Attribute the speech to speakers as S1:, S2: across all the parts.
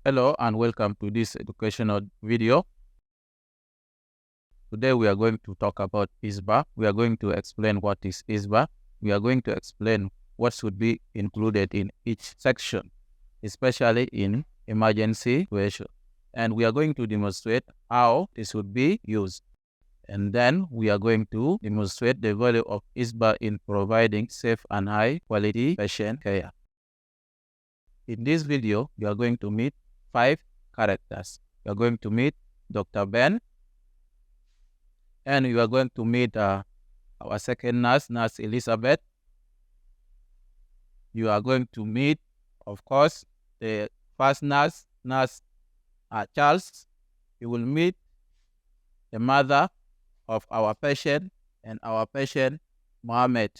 S1: Hello and welcome to this educational video. Today we are going to talk about ISBAR. We are going to explain what is ISBAR. We are going to explain what should be included in each section, especially in emergency situation. And we are going to demonstrate how this would be used. And then we are going to demonstrate the value of ISBAR in providing safe and high quality patient care. In this video, you are going to meet 5 characters. You are going to meet Dr. Ben, and you are going to meet our second nurse, Nurse Elizabeth. You are going to meet, of course, the first nurse, Nurse Charles. You will meet the mother of our patient and our patient, Mohammed.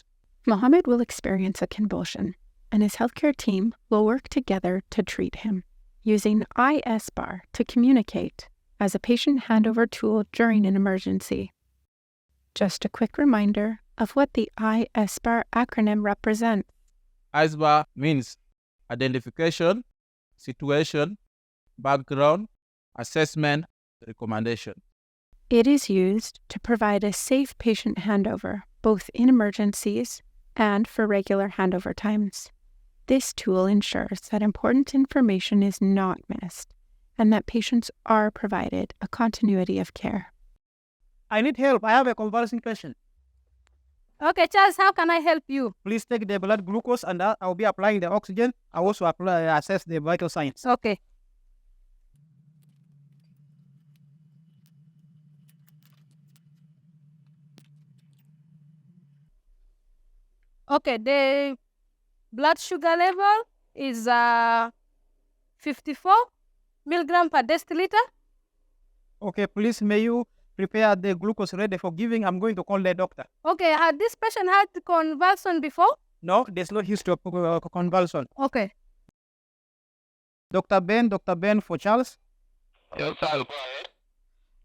S2: Mohammed will experience a convulsion, and his healthcare team will work together to treat him, using ISBAR to communicate as a patient handover tool during an emergency. Just a quick reminder of what the ISBAR acronym represents.
S1: ISBAR means identification, situation, background, assessment, recommendation.
S2: It is used to provide a safe patient handover, both in emergencies and for regular handover times. This tool ensures that important information is not missed and that patients are provided a continuity of care.
S3: I need help. I have a convulsing patient.
S4: Okay, Charles, how can I help you?
S3: Please take the blood glucose and I'll be applying the oxygen. I also assess the vital signs.
S4: Okay. Okay, the blood sugar level is 54 milligram per deciliter.
S3: Okay, please may you prepare the glucose ready for giving. I'm going to call the doctor.
S4: Okay, had this patient had convulsion before?
S3: No, there's no history of convulsion.
S4: Okay.
S3: Dr. Ben for Charles.
S1: Yes, sir, go ahead.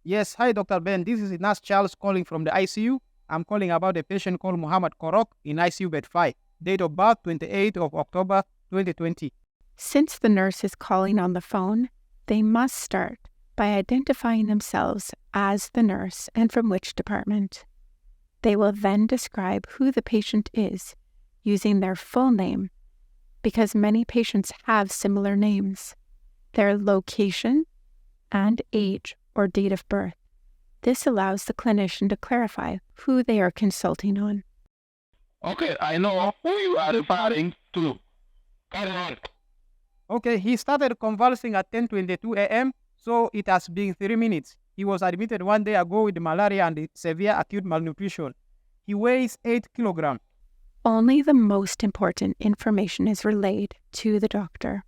S3: Yes, hi Dr. Ben. This is Nurse Charles calling from the ICU. I'm calling about a patient called Muhammad Korok in ICU bed 5. Date of birth 28th of October 2020.
S2: Since the nurse is calling on the phone, they must start by identifying themselves as the nurse and from which department. They will then describe who the patient is using their full name, because many patients have similar names, their location, and age or date of birth. This allows the clinician to clarify who they are consulting on.
S1: Okay, I know who you are referring to. Carry on.
S3: Okay, he started convulsing at 10:22 a.m., so it has been 3 minutes. He was admitted 1 day ago with malaria and severe acute malnutrition. He weighs 8 kilograms.
S2: Only the most important information is relayed to the doctor.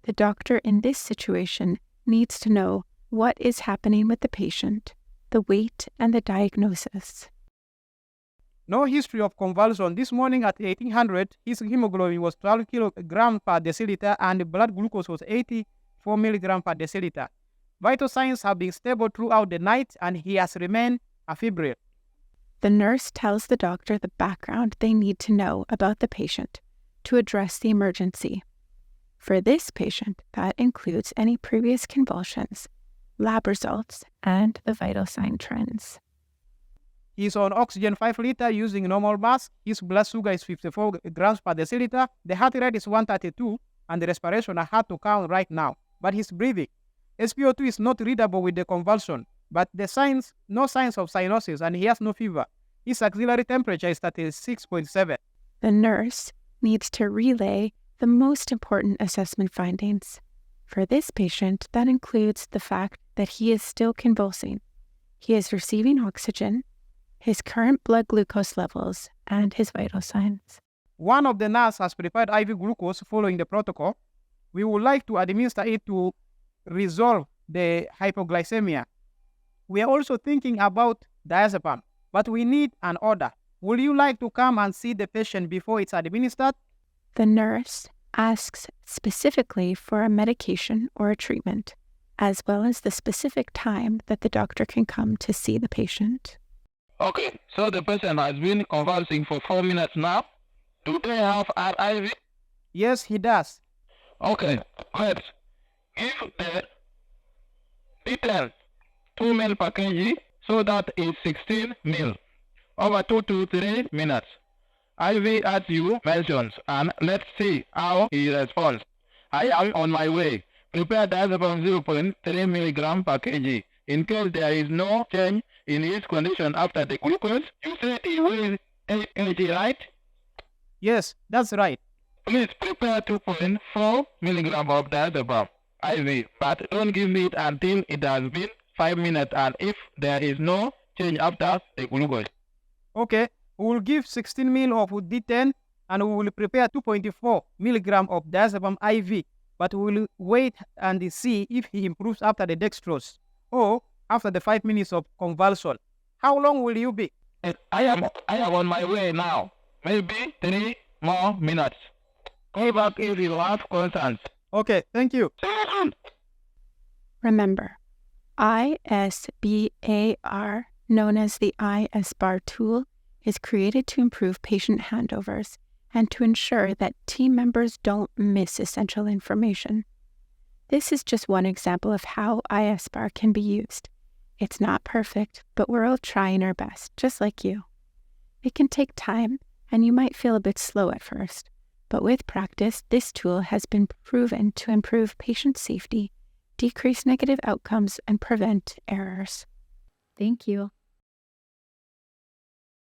S2: The doctor in this situation needs to know what is happening with the patient, the weight, and the diagnosis.
S3: No history of convulsion. This morning at 1800, his hemoglobin was 12 kilograms per deciliter and blood glucose was 84 milligrams per deciliter. Vital signs have been stable throughout the night and he has remained afebrile.
S2: The nurse tells the doctor the background they need to know about the patient to address the emergency. For this patient, that includes any previous convulsions, lab results, and the vital sign trends.
S3: He's on oxygen 5 liter using normal mass. His blood sugar is 54 grams per deciliter. The heart rate is 132 and the respiration are hard to count right now, but he's breathing. SpO2 is not readable with the convulsion, but no signs of cyanosis and he has no fever. His auxiliary temperature is 36.7.
S2: The nurse needs to relay the most important assessment findings. For this patient, that includes the fact that he is still convulsing. He is receiving oxygen, his current blood glucose levels, and his vital signs.
S3: One of the nurses has prepared IV glucose following the protocol. We would like to administer it to resolve the hypoglycemia. We are also thinking about diazepam, but we need an order. Would you like to come and see the patient before it's administered?
S2: The nurse asks specifically for a medication or a treatment, as well as the specific time that the doctor can come to see the patient.
S1: Okay, so the patient has been convulsing for 4 minutes now. Do they have an IV?
S3: Yes, he does.
S1: Okay, great.
S5: Give the details 2 ml per kg, so that is 16 ml over 2 to 3 minutes. IV as you mentioned, and let's see how he responds. I am on my way. Prepare diazepam 0.3 milligram per kg. In case there is no change in his condition after the glucose, you said he weighs 8 kg, right?
S3: Yes, that's right.
S5: Please prepare 2.4 milligram of diazepam IV, but don't give it until it has been 5 minutes and if there is no change after the glucose.
S3: Okay, we will give 16 ml of D10 and we will prepare 2.4 milligram of diazepam IV, but we will wait and see if he improves after the dextrose or after the 5 minutes of convulsion. How long will you be?
S5: I am on my way now. Maybe 3 more minutes. Call back if you have concerns.
S3: Okay, thank you.
S2: Remember, ISBAR, known as the ISBAR tool, is created to improve patient handovers and to ensure that team members don't miss essential information. This is just one example of how ISBAR can be used. It's not perfect, but we're all trying our best, just like you. It can take time, and you might feel a bit slow at first, but with practice, this tool has been proven to improve patient safety, decrease negative outcomes, and prevent errors.
S6: Thank you.